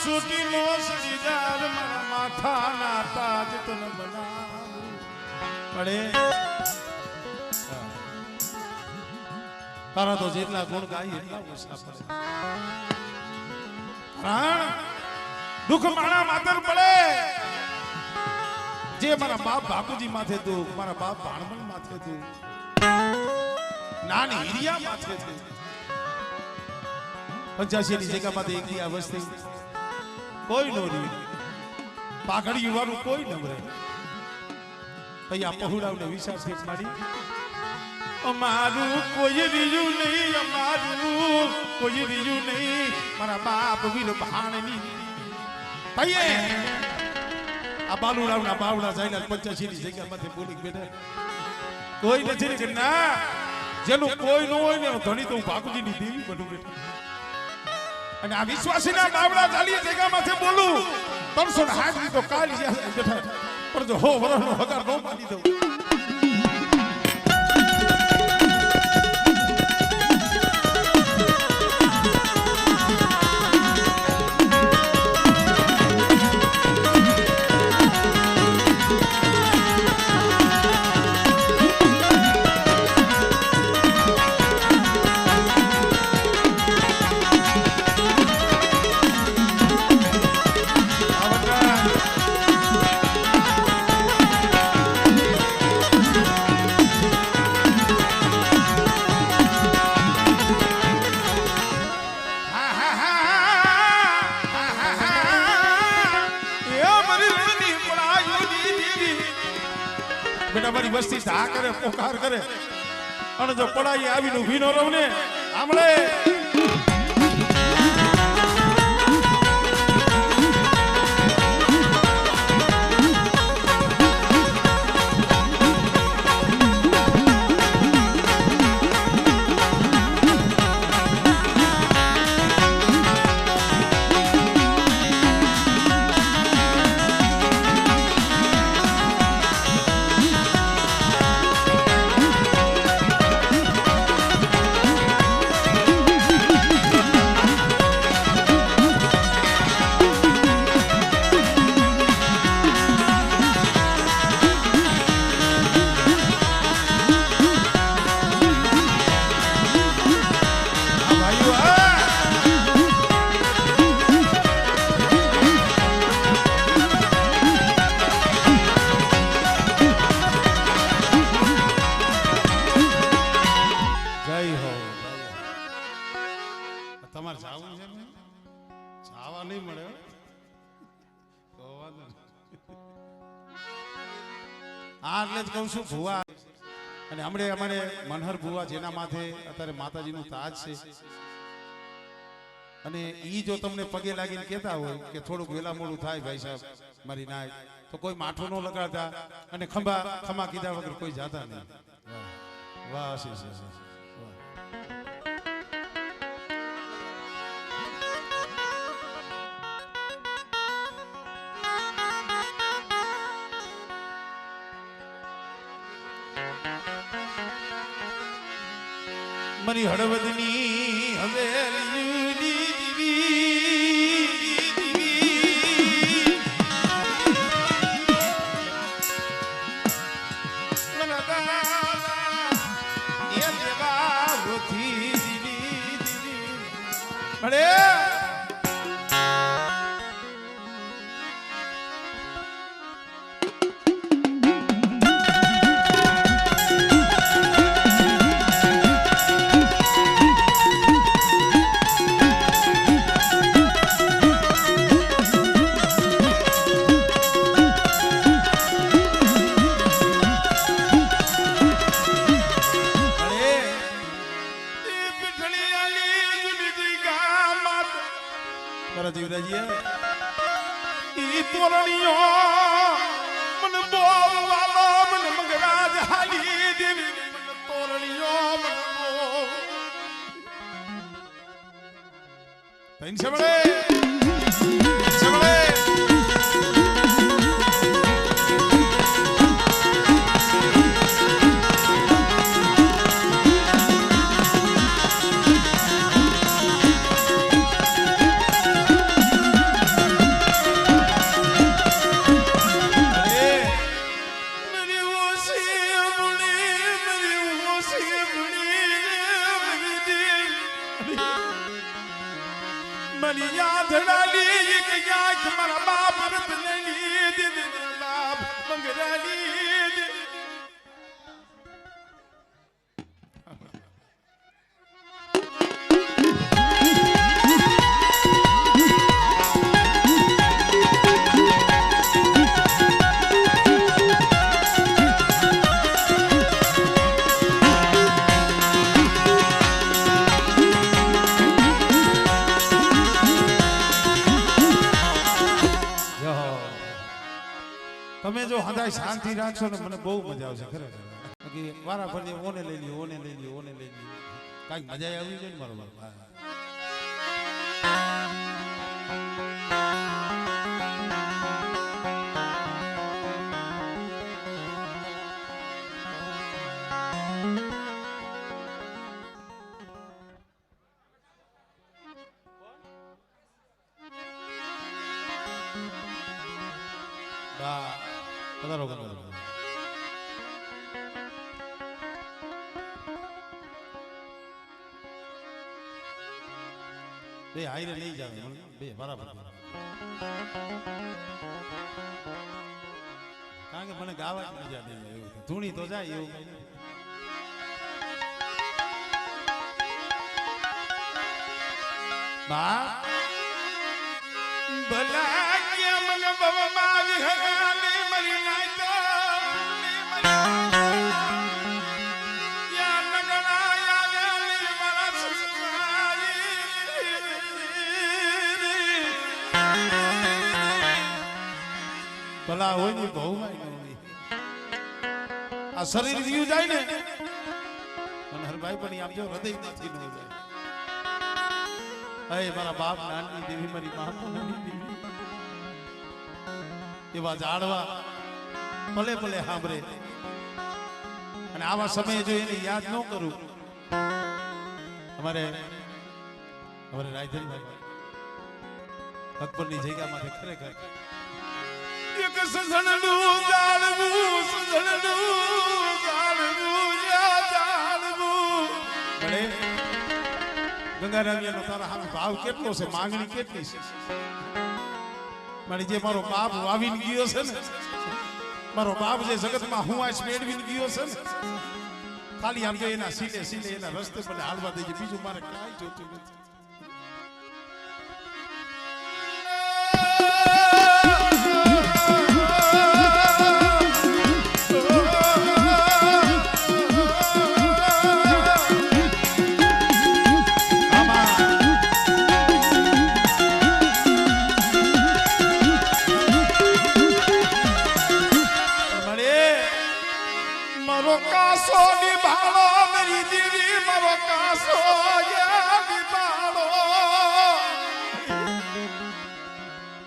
સુટી નો સજીદાર મારા માથાના તાજ તને બનાવું પડે તારા તો જેટલા ગુણ ગાય એટલા ઓછા પડે દુઃખ મારા માતર પડે જે મારા બાપ બાપુજી માથે દુઃખ મારા બાપ ભાણમણ માથે દુઃખ નાની હિરિયા માથે છે 85 ની જગ્યામાંથી એક ની અવસ્થા કોઈ નો રી પાઘડી યુવાનું કોઈ ન રહે તૈયા પહોળાવને વિચાર ફેક મારી અમારું કોઈ રીયું નહીં અમારું કોઈ રીયું નહીં મારા બાપ વીર ભાણની તૈયે આ બાલુરાવના બાવડા જાયલા 85 ની જગ્યામાંથી બોલી બેઠા કોઈ નથી કે ના જેનું કોઈ ન હોય ને ધણી તો ભાગુજીની દેવી બનું બેઠા અને આ વિશ્વાસીના બાવડા ચાલી જગ્યામાંથી બોલું 360 ની તો કાલી બેઠા પણ જો હો વરનો હગાર નો માની દઉં બેટા વસ્તી ધા કરે પોકાર કરે અને જો પડાઈ આવીને ઊભી ન રહું ને આમળે તમારે જાવું છે ને જાવા નહીં મળે આ એટલે જ કહું છું ભુવા અને હમણે અમારે મનહર ભુવા જેના માથે અત્યારે માતાજીનું તાજ છે અને ઈ જો તમને પગે લાગીને કહેતા હોય કે થોડુંક વેલા મોડું થાય ભાઈ સાહેબ મારી નાય તો કોઈ માઠું ન લગાડતા અને ખમા કીધા વગર કોઈ જાતા નહીં વાહ શી મરી હળવદની હવેલી જીવરાજી ઈ તોરણીઓ મન બોવાલો મન મંગરાજ હાલી દેવી મન તોરણીઓ મન બો તૈન સમળે મલિયા ધડાલી એક યાક મારા બાપ રતનલી દીદી બાપ મંગરાલી તમે જો હદાય શાંતિ રાખશો ને મને બહુ મજા આવશે ખરેખર બાકી વારા ફરતી ઓને લઈ લ્યો ઓને લઈ લ્યો ઓને લઈ લ્યો કાંઈક મજા આવી જાય ને મારો બાપ પધારો પધારો બે હાઈરે લઈ જાવ બે બરાબર કારણ કે મને ગાવા જ મજા નહીં એવું ધૂણી તો જાય એવું બા ભલા કે મને બવામાં વિહરાને મરી નાખો યા નગણા યા મારા સુસાઈ ભલા હોય ને બહુ માય આ શરીર જીવ જાય ને અને હરભાઈ પણ આમ જો હૃદય નથી ન જાય અય મારા બાપ નાની દેવી મારી મા નાની દેવી એવા જાડવા ભલે ભલે સાંભળે અને આવા સમયે જો એને યાદ ન કરું અમારે રાયધનભાઈ અકબરની જગ્યામાંથી ખરેખર એક સસણનું જાળવું મળે ગંગારામિયાનો તારા સામે ભાવ કેટલો છે માંગણી કેટલી છે મારી જે મારો બાપ વાવીને ગયો છે ને મારો બાપ જે જગતમાં હું આજ મેળવીને ગયો છે ને ખાલી આમ જો એના સીલે એના રસ્તે મને હાલવા દેજે બીજું મારે કાંઈ જોતું નથી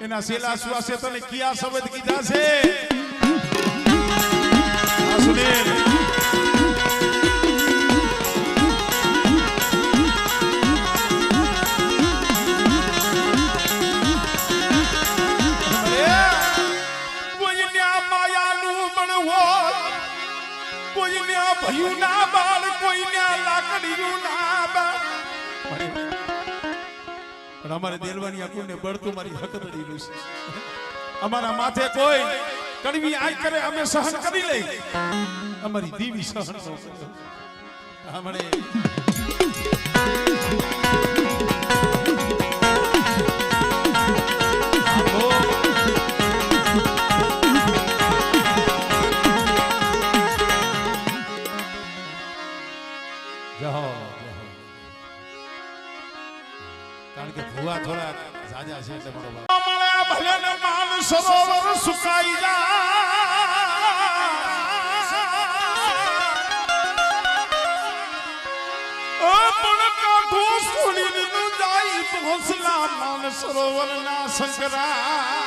એના સેલા સુવાસે તને કિયા શબ્દ કીધા છે સુનિલ કોઈના માયાનું પણ હોય કોઈના ભયું ના બાળ કોઈના લાકડીયું ના બાળ પણ અમારે દેલવાની આકુને બળતું મારી હકતડીનું છે અમારા માથે કોઈ કડવી આય કરે અમે સહન કરી લઈ અમારી દીવી સહન ન કરે અમારે કારણ કે ભૂવા થોડા જાજા છે એટલે મારો બાપ મળે ભલે ને માન સરોવર સુકાઈ જાય ઓ પણ કાઠું સુણી નું જાય ભોસલા માન સરોવર ના શંકરા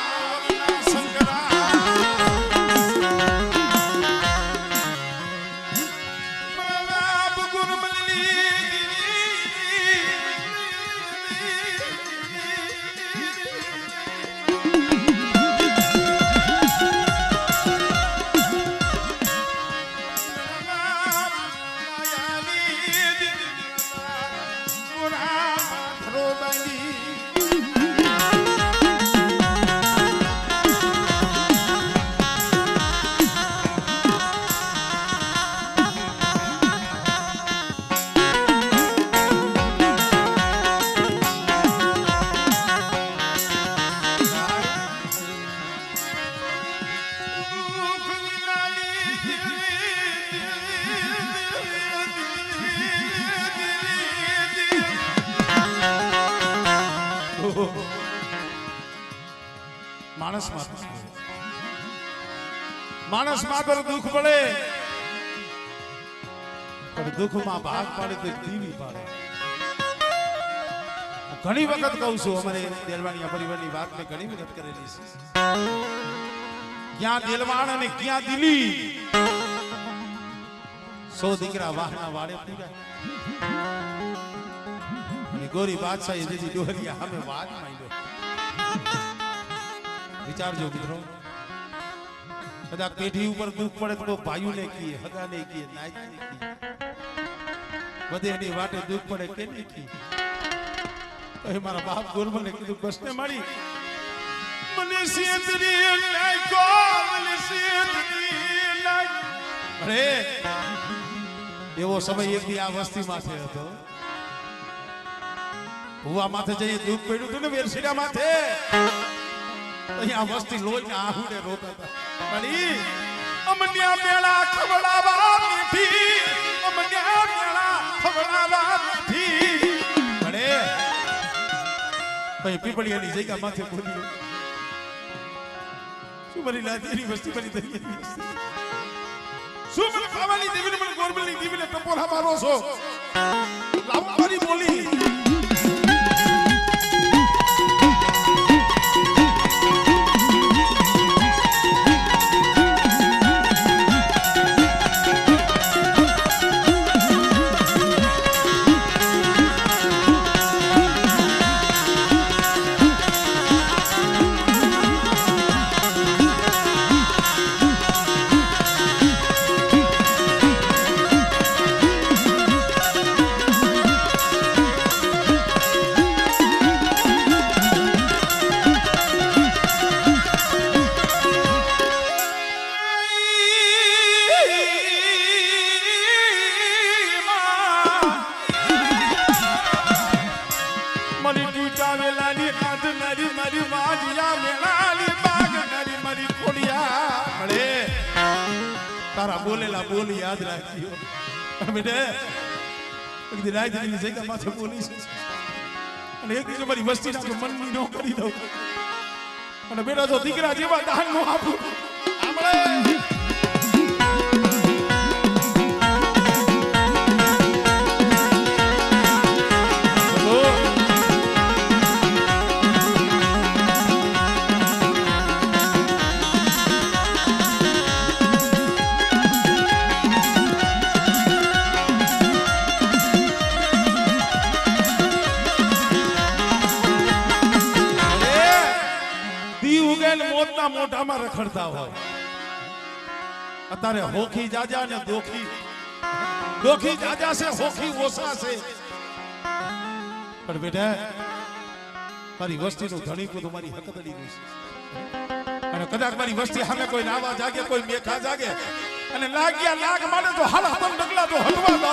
માણસ માં તો દુઃખ પડે પણ દુઃખમાં ભાગ પાડે તો દીવી પાડે. ઘણી વખત કહું છું, અમારે દેલવાણી પરિવારની વાત મેં ઘણી વખત કરેલી છે. ક્યાં દેલવાણ અને ક્યાં દિલી, 100 દીકરા વાહના વાળે પૂરા. અને ગોરી બાદશાહી જેથી ડોહરિયા સામે વાત માંડ્યો. વિચારજો મિત્રો, કદાચ પેઢી ઉપર દુઃખ પડે તો ભાઈઓ ને કીએ, હગા ને કીએ, નાયક ને કીએ, બધે એની વાટે દુઃખ પડે કે નહીં કીએ. એ મારા બાપ ગોરમલ ને કીધું, બસ ને મારી મને સેતરી નાખો, મને સેતરી નાખો. અરે એવો સમય એક દી આ વસ્તી માથે હતો. હુવા માથે જઈએ દુઃખ પડ્યું હતું ને વેરશીડા માથે, અહીંયા વસ્તી લોહીને આહુડે રોતા હતા. મારી અમન્યા મેળા ખવડાવા મીઠી, અમન્યા મેળા ખવડાવા મીઠી. અરે ભાઈ પીપળિયાની જગ્યા માથે બોલી શું મારી લાદીની વસ્તી મારી દરિયાની વસ્તી શું મને ખાવાની દેવીને મને ગોરમલની દેવીને ટપોરા મારો છો. લાવ મારી બોલી તારા બોલેલા બોલી યાદ રાખજો બેટા. રાજની જગ્યા માથે બોલી છે અને એક દિવસ મારી વસ્તી ના મનની નો કરી દઉં અને બેટા જો દીકરા જેવા દાન નો આપું. મોઢામાં રખડતા હોય અત્યારે હોખી જાજા ને દોખી જાજા છે, હોખી ઓછા છે. પણ બેટા મારી વસ્તીનું ધણીકું તો મારી હકદડી ગયું છે. અને કદાચ મારી વસ્તી સામે કોઈ નાવા જાગે, કોઈ મેખા જાગે અને લાગ્યા લાગ માને તો હાલ હતમ ડગલા તો હટવા દો.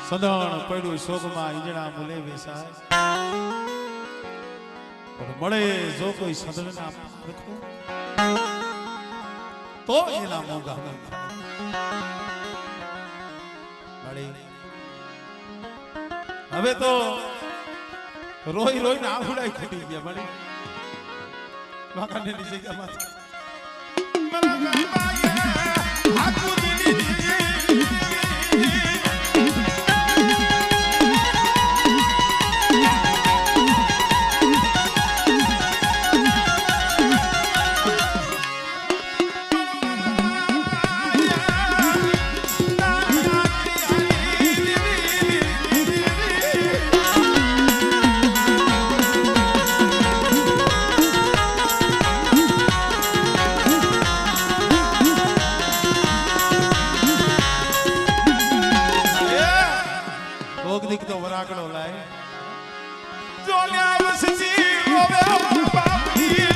સદણ પડ્યું શોકમાં ઈજણા મુલે બેસાય, પણ મળે જો કોઈ સદણના પારખો તો એના મોંઘા મળે. હવે તો રોઈ રોઈને આંખુડાઈ ખૂટી ગયા. મળે વાકાને ની જગ્યામાં ફરાકડો લાય જોલ્યા વસજી રોવે બાપી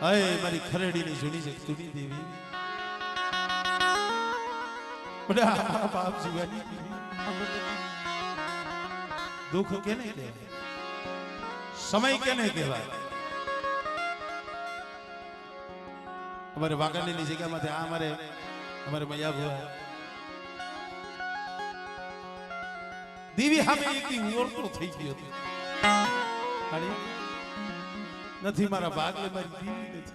અય મારી ખરેડીની જૂની જગતુની દેવી બડા બાપ જીવાની દુઃખ કેને કહેવાય સમય કેને કહેવાય અમારે વાઘાણીની જગ્યામાંથી આ અમારે મૈયા ભુવા દેવી સામે એકથી ઓળખો થઈ ગયો હતો નથી મારા ભાગલે મારી દેવી નથી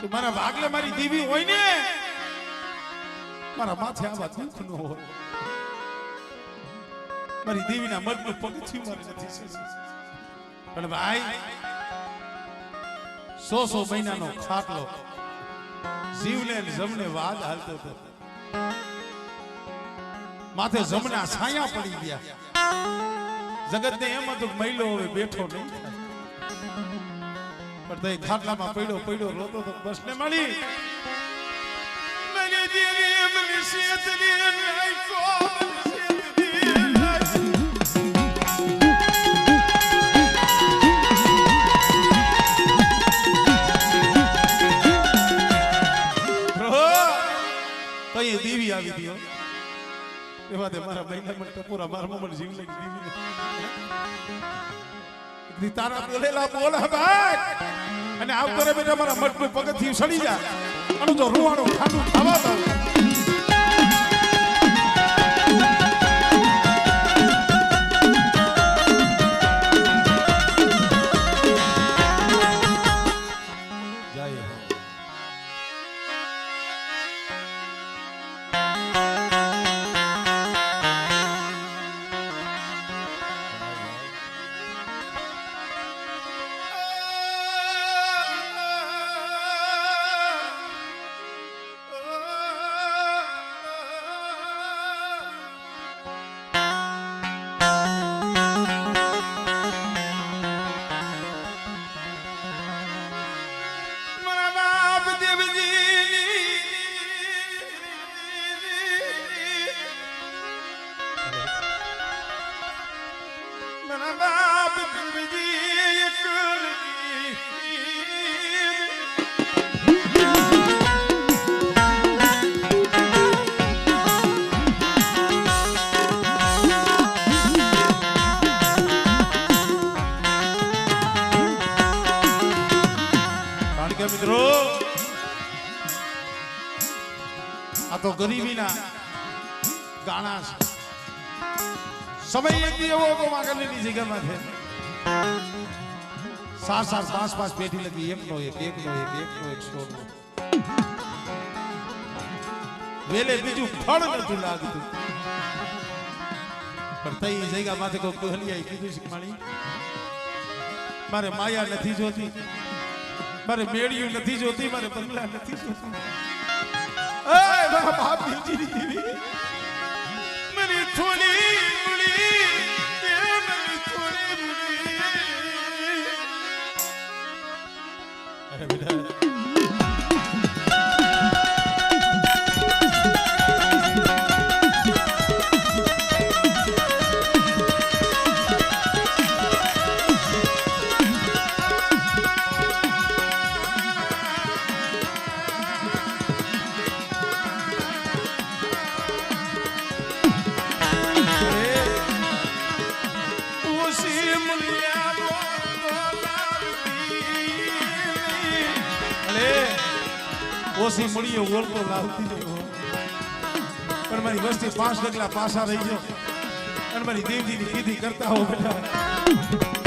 તો મારા ભાગલે મારી દેવી હોય ને મારા માથે આવા દુઃખ ન હોય મારી દેવીના મનનું પગથિયું મારે નથી પણ ભાઈ 100 મહિનાનો ખાટલો જીવને જમને વાદ હાલતો હતો માથે જમના છાયા પડી ગયા જગતને એમ હતું મહિલો હવે બેઠો નહીં પણ તે ખાટલામાં પડ્યો રોતો તો બસ ને મળી મને દેવી મને શેતરી નાખો કઈ દેવી આવી દીઓ એવા તે મારા મહિલા મને ટપોરા મારા મમ્મી જીવ લઈ દેવી તારા બોલેલા બોલા ભાઈ અને આવતો રે બેટા મારા મઠ પર પગથી સડી જા અને તો રૂવાણો ખાનું ખાવા દો જાય મિત્રો આ તો ગરીબીના ગાણા છે સમય એક એવો હતો વાગલની જગ્યામાં છે 4-5 પેટી લગી એકનો એક સોનો વેલે બીજું ફળ નતું લાગતું પણ તઈ જગ્યા માથે કોઈ કોહલિયાએ કીધું છે માળી મારે માયા નથી જોતી મારે મેળિયું નથી જોતી મારે બંગલા નથી જોતી એ મારા બાપ બીજી દેવી મને થોડી મુડી એ મને થોડી મુડી અરે બેટા ઓછી મળીએ ઓળખો લાવતી જઈ પણ મારી વસ્તી 5 ડગલા પાછા રહી ગયો અને મારી દેવજીની કીધી કરતા હો બેટા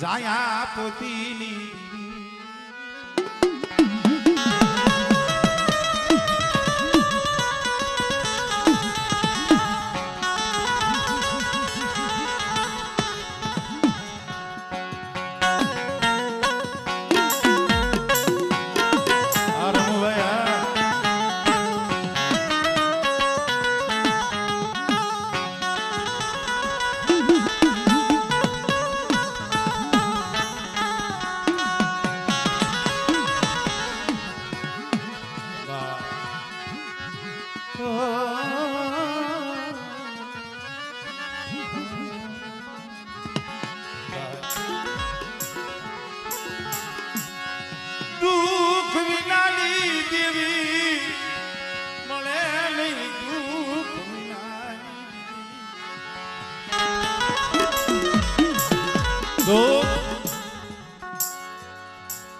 જાયા પોતીની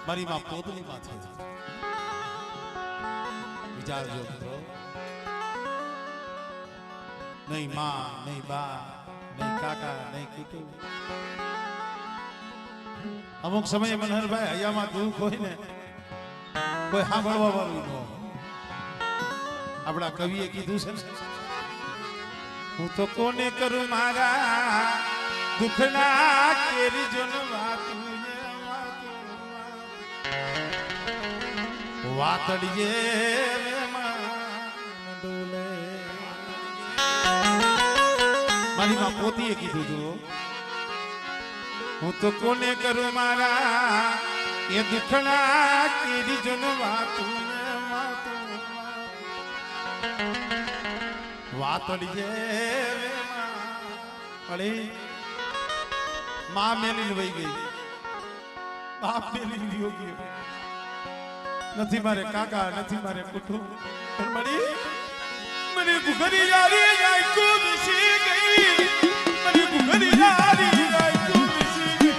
મારી માં પોતની માથે વિચારજો મિત્રો નહીં માં નહીં બા નહીં કાકા નહીં કુટુંબ અમુક સમયે મનહરભાઈ હૈયામાં દુઃખ હોય ને કોઈ સાંભળવા વાળું ન હોય આપણા કવિએ કીધું છે હું તો કોને કરું મારા દુઃખના કેરી જનવા વાતડીએ મારી માં પોતીએ કીધું હતું હું તો કોને કરું મારા એ દુખણા કેરી જન વાતડીએ અરે માં મેલી વહી ગઈ બાપ મેલી ગયો નથી મારે કાકા નથી મારે કુટુંબ પણ મને ભૂખરી યારી આઈકો મિસી ગઈ મને ભૂખરી યારી આઈકો મિસી ગઈ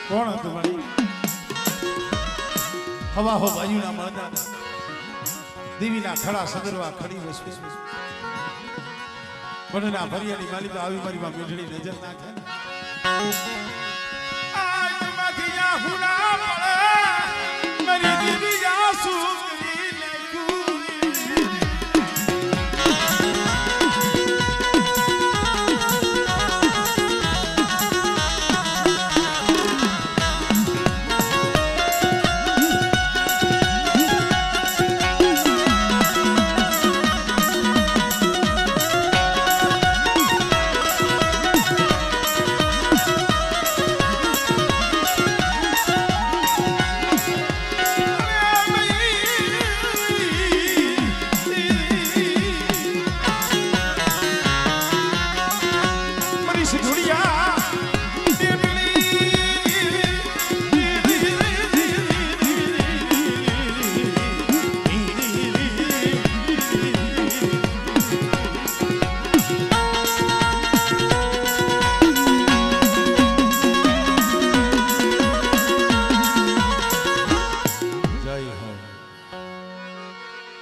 કોણ હતું મારી હવા હો બાયુના મળતા દેવીના ખડા સદરવા ખડી વસવી પણ ના ફરિયાની માલિકા આવી મારી માં મીઠડી નજર નાખે ને